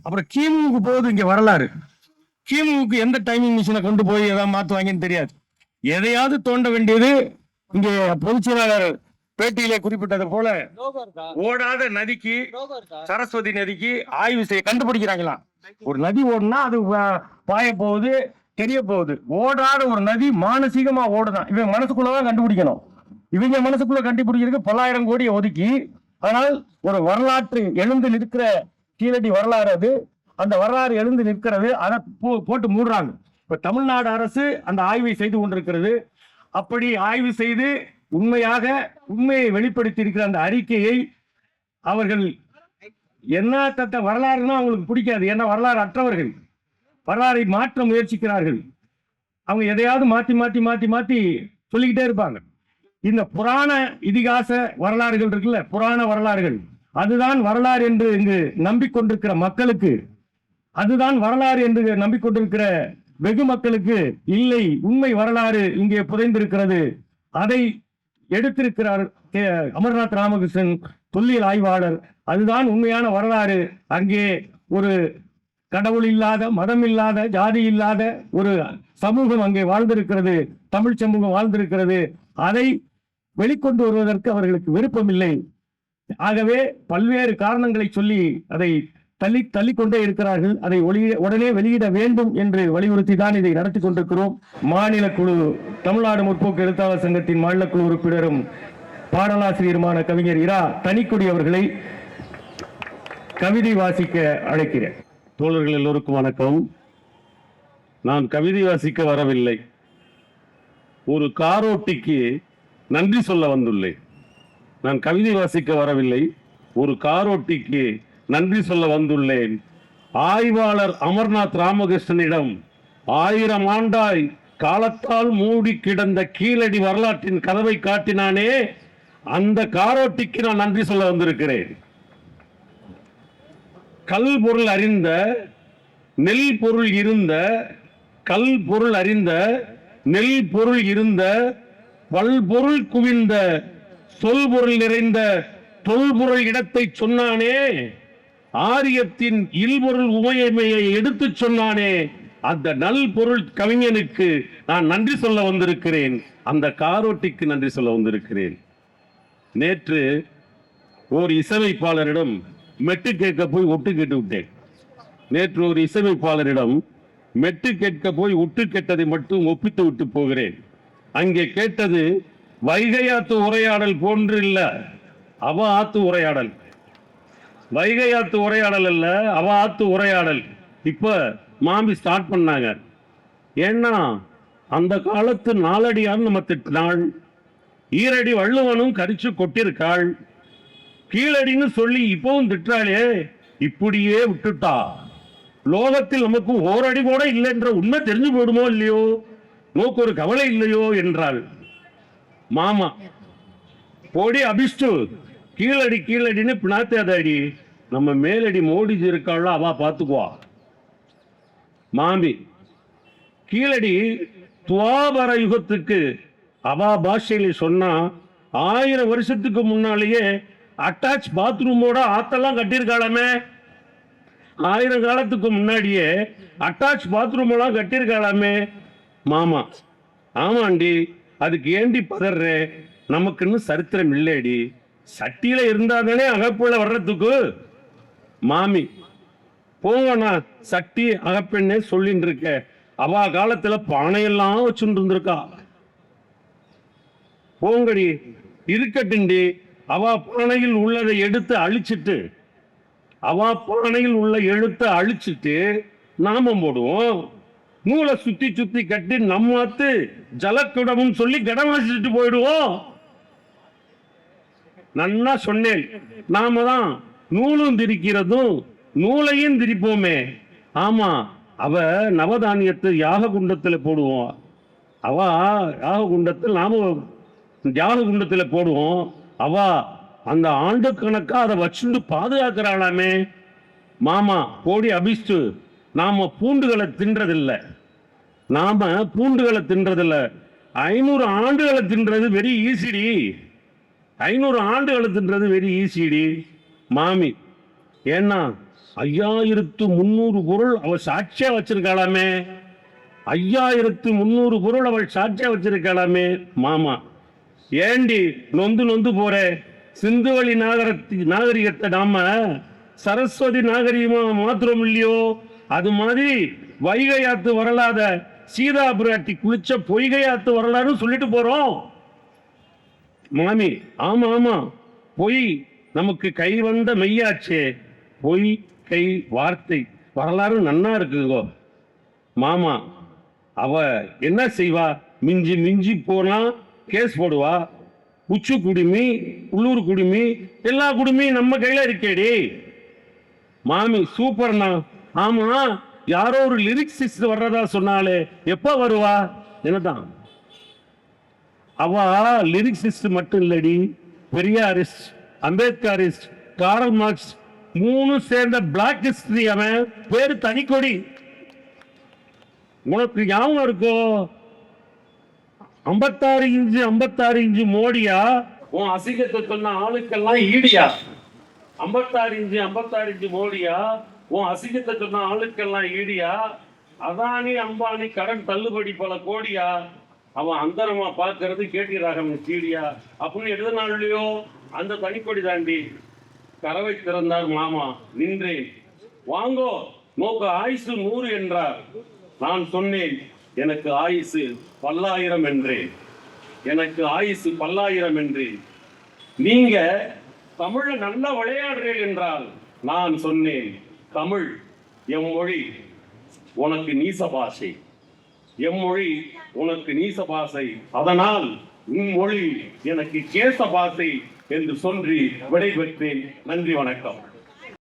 அப்புறம் கிமுவுக்கு போகுது இங்க வரலாறு. கிமுவுக்கு எந்த டைமிங் மிஷினை கொண்டு போய் எதாவது மாத்துவாங்கன்னு தெரியாது. எதையாவது தோண்ட வேண்டியது. இங்கே பொதுச் செயலாளர் பேட்டியிலே குறிப்பிட்டது போல ஓடாத நதிக்கு, சரஸ்வதி நதிக்கு ஆய்வு செய்ய கண்டுபிடிக்கிறாங்களாம். ஒரு நதி ஓடுனா அது பாய போகுது, தெரிய போகுது. ஓடாத ஒரு நதி மானசீகமா ஓடுதான். இவன் மனசுக்குள்ளதான் கண்டுபிடிக்கணும். இவங்க மனசுக்குள்ள கண்டுபிடிக்கிறதுக்கு பல்லாயிரம் கோடியை ஒதுக்கி, ஆனால் ஒரு வரலாற்று எழுந்து நிற்கிற கீழடி வரலாறு அது. அந்த வரலாறு எழுந்து நிற்கிறது. அதை போட்டு மூடுறாங்க. இப்ப தமிழ்நாடு அரசு அந்த ஆய்வை செய்து கொண்டிருக்கிறது. அப்படி ஆய்வு செய்து உண்மையை வெளிப்படுத்தி இருக்கிற அந்த அறிக்கையை அவர்கள் என்ன வரலாறுன்னா அவங்களுக்கு பிடிக்காது. ஏன்னா வரலாறு அற்றவர்கள், வரலாறை மாற்ற முயற்சிக்கிறார்கள். அவங்க எதையாவது மாத்தி மாத்தி மாத்தி மாத்தி சொல்லிக்கிட்டே இருப்பாங்க. இந்த புராண இதிகாச வரலாறுகள் இருக்குல்ல, புராண வரலாறுகள், அதுதான் வரலாறு என்று இங்கு நம்பிக்கொண்டிருக்கிற மக்களுக்கு, அதுதான் வரலாறு என்று நம்பிக்கொண்டிருக்கிற வெகு மக்களுக்கு இல்லை, உண்மை வரலாறு இங்கே புதைந்திருக்கிறது. அதை எடுத்திருக்கிறார் அமர்நாத் ராமகிருஷ்ணன், தொல்லியல் ஆய்வாளர். அதுதான் உண்மையான வரலாறு. அங்கே ஒரு கடவுள் இல்லாத, மதம் இல்லாத, ஜாதி இல்லாத ஒரு சமூகம் அங்கே வாழ்ந்திருக்கிறது, தமிழ் சமூகம் வாழ்ந்திருக்கிறது. அதை வெளிக்கொண்டு வருவதற்கு அவர்களுக்கு விருப்பம் இல்லை. ஆகவே பல்வேறு காரணங்களை சொல்லி அதை தள்ளிக்கொண்டே இருக்கிறார்கள். அதை உடனே வெளியிட வேண்டும் என்று வலியுறுத்தி தான் இதை நடத்தி கொண்டிருக்கிறோம். மாநில குழு, தமிழ்நாடு முற்போக்கு எழுத்தாளர் சங்கத்தின் மாநில குழு உறுப்பினரும் பாடலாசிரியருமான கவிஞர் இரா தனிக்குடி அவர்களை கவிதை வாசிக்க அழைக்கிறேன். தோழர்கள் எல்லோருக்கும் வணக்கம். நான் கவிதை வாசிக்க வரவில்லை, ஒரு காரோட்டிக்கு நன்றி சொல்ல வந்துள்ளேன். நான் கவிதை வாசிக்க வரவில்லை, ஒரு காரோட்டிக்கு நன்றி சொல்ல வந்துள்ளேன். ஆய்வாளர் அமர்நாத் ராமகிருஷ்ணனிடம் 1000 ஆண்டாய் காலத்தால் மூடி கிடந்த கீழடி வரலாற்றின் கதவை காட்டினானே, அந்த காரோட்டிக்கு நான் நன்றி சொல்ல வந்திருக்கிறேன். கல் பொருள் அறிந்த, நெல் பொருள் இருந்த, கல் பொருள் அறிந்த, நெல் பொருள் இருந்த, பல்பொருள் குவிந்த, சொல் பொருள் நிறைந்த தொல்பொருள் இடத்தை சொன்னானே, ஆரியத்தின் இல்பொருள் உமையமையை எடுத்து சொன்னானே, அந்த நல் பொருள் கவிஞனுக்கு நான் நன்றி சொல்ல வந்திருக்கிறேன். அந்த காரோட்டிக்கு நன்றி சொல்ல வந்திருக்கிறேன். நேற்று ஒரு இசையமைப்பாளரிடம் மெட்டு கேட்க போய் ஒட்டு கேட்டு விட்டேன். நேற்று ஒரு இசையமைப்பாளரிடம் மெட்டு கேட்க போய் ஒட்டு கேட்டதை மட்டும் ஒப்பித்து விட்டு போகிறேன். அங்கே கேட்டது வைகையாத்து உரையாடல் போன்று இல்ல, அவ ஆத்து உரையாடல். வைகையாத்து உரையாடல் அல்ல, அவ ஆத்து உரையாடல். இப்ப மாம்பி ஸ்டார்ட் பண்ணாங்க. ஏன்னா அந்த காலத்து நாலடியான்னு நம்ம திட்டினாள், ஈரடி வள்ளுவனும் கரிச்சு கொட்டிருக்காள், கீழடின்னு சொல்லி இப்பவும் திட்டாளே, இப்படியே விட்டுட்டா லோகத்தில் நமக்கு ஓரடி கூட இல்லை என்ற உண்மை தெரிஞ்சு போயிடுமோ இல்லையோ, நோக்கு ஒரு கவலை இல்லையோ என்றாள். மாமா போடி அபிஷ்டு, கீழடி கீழடின்னு பினாத்தாடி, நம்ம மேலடி மோடிஜி இருக்காளோ அவ பார்த்துக்குவா. மாமி கீழடி துவாபர யுகத்துக்கு அவா பாஷையில சொன்னா 1000 வருஷத்துக்கு முன்னாலேயே அட்டாச் பாத்ரூமோட ஆத்தெல்லாம் கட்டியிருக்காளாமே. 1000 காலத்துக்கு முன்னாடியே அட்டாச் பாத்ரூம் எல்லாம் கட்டியிருக்காளாமே. மாமா ஆமாண்டி, அதுக்கு ஏண்டி பதற, நமக்குன்னு சரித்திரம் இல்லையடி, சட்டியில இருந்தாதானே அகப்புள்ள வர்றதுக்கு. மாமி போங்கண்ணா, சட்டி அகப்பெண்ணே சொல்லிட்டு இருக்க, அவா காலத்துல பானையெல்லாம் வச்சுட்டு இருந்திருக்கா. போங்கடி இருக்கட்டுண்டி, அவா பானையில் உள்ளதை எடுத்து அழிச்சிட்டு, அவா பானையில் உள்ள எழுத்தை அழிச்சிட்டு நாமம் போடுவோம். நூலை சுத்தி சுத்தி கட்டி நம்மாத்து ஜலக்குடமும் சொல்லி கடம் வச்சுட்டு போயிடுவோம். நன்னா சொன்னேன். நாம தான் நூலும் திரிக்கிறதும் நூலையும் திரிப்போமே. ஆமா, அவ நவதானியத்தை யாக குண்டத்துல போடுவோம். அவ யாக குண்டத்தில் நாம யாக குண்டத்துல போடுவோம். அவ அந்த ஆண்டு கணக்கா அதை வச்சுட்டு பாதுகாக்கிறாளாமே. மாமா போடி அபிஷ்டு, நாம பூண்டுகளை தின்றதில்லை, நாம பூண்டுகளை தின்றதில்லை. 500 ஆண்டுகளை தின்றது வெரி ஈஸிடி, 500 ஆண்டுகளை தின்றது வெரி ஈஸிடி. மாமி ஏன்னா 5300 பொருள் அவள் சாட்சியா வச்சிருக்காளாமே. 5300 பொருள் அவள் சாட்சியா வச்சிருக்காளாமே. மாமா ஏண்டி நொந்து நொந்து போற? சிந்துவெளி நாகரிகத்தை நாம சரஸ்வதி நாகரிகமா மாத்திரம் இல்லையோ, அது மாதிரி வைகை ஆத்து வரலாத சீதா பிராட்டி குளிச்ச பொய்கை ஆத்து வரலாறுன்னு சொல்லிட்டு போறோம். மாமி ஆமா ஆமா, பொய் நமக்கு கை வந்த மெய்யாச்சே. பொய் கை வார்த்தை வரலாறு நன்னா இருக்குங்கோ. மாமா அவ என்ன செய்வா? மிஞ்சி மிஞ்சி போனா கேஸ் போடுவா. உச்சு குடுமி, உள்ளூர் குடுமி, எல்லா குடுமியும் நம்ம கையில இருக்கேடி. மாமி சூப்பர்ண்ணா. ஆமா, யாரோ ஒரு லிரிக்ஸிஸ்ட் வர்றதா சொன்னாலே, எப்ப வருவா? என்னதான் அவ லிரிக்ஸிஸ்ட் மட்டும் இல்லடி, பெரியாரிஸ்ட், அம்பேத்கரிஸ்ட், காரல் மார்க்ஸ் 3 சேர்ந்த பிளாக் ஹிஸ்டரி. அவன் பேரு தனிக்கொடி. உனக்கு ஞாபகம் இருக்கோ? 56 இன்ச்சு மோடியா உன் அசிங்கத்தை சொன்ன ஆளுக்கெல்லாம் ஈடியா? 56 இன்ச்சு மோடியா உன் அசிங்கத்தை சொன்ன ஆளுக்கெல்லாம் ஈடியா? அதானி அம்பானி கடன் தள்ளுபடி பல கோடியா? அவன் அந்தரமா பார்க்கறது கேட்கிறாங்க சீடியா அப்படின்னு எழுதினாலையோ அந்த தனிக்கொடி தாண்டி கறவை திறந்தார் மாமா. நின்றேன், வாங்கோ நோக்க ஆயுசு 100 என்றார். நான் சொன்னேன், எனக்கு ஆயுசு 10,000 என்றேன். எனக்கு ஆயுசு 10,000 என்றேன். நீங்க தமிழ நல்லா விளையாடுறேன் என்றால் நான் சொன்னேன், தமிழ் எம் மொழி, உனக்கு நீச பாஷை. எம் மொழி உனக்கு நீச பாஷை, அதனால் உன் மொழி எனக்கு கேச பாஷை என்று சொல்லி விடைபெற்றேன். நன்றி, வணக்கம்.